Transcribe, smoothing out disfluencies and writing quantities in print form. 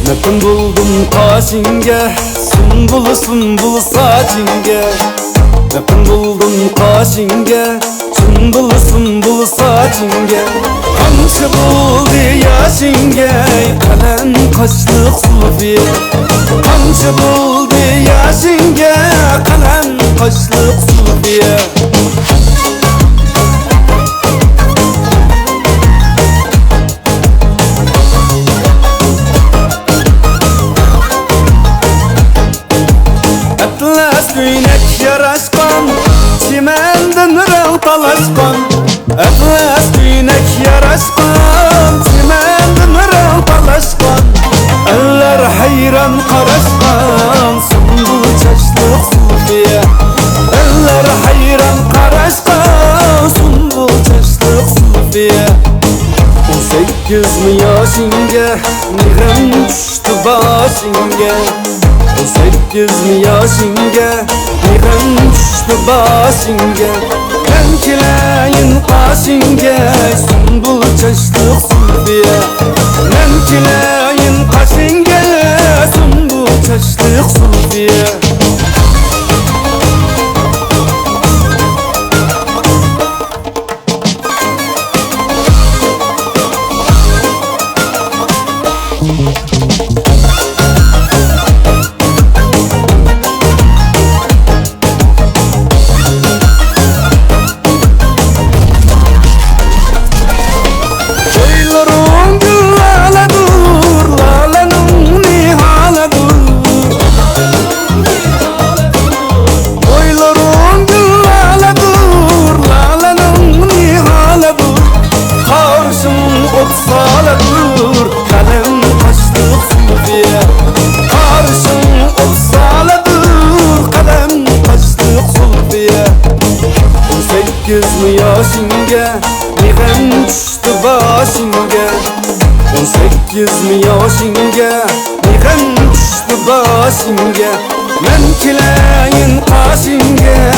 Mepin buldum kaşinge, sumbul sumbul saçinge. Mepin buldum kaşinge, sumbul sumbul saçinge. Kamçı buldu yaşinge, kalem kaşlık sulfi. Kamçı buldu yaşinge, kalem kaşlık sulfi. Güneş yaraşkan, çimenden rang talaşkan. Atlas güneş yaraşkan, çimenden rang talaşkan. Eller hayran karışkan, sumbul çaşlık sulfiye. Eller hayran karışkan, sumbul çaşlık sulfiye. 18 mi yaşinge, nirem düştü başinge. 18 mi yaşinge, nirem düştü başinge. Nemkileyin kaşinge, sumbul çaşlık sulfiye. Nemkileyin kaşinge, sumbul çaşlık sulfiye. Mi yaşinge, nirem düştü başinge. 18 mi yaşinge, nirem düştü başinge. Nemkileyin kaşinge,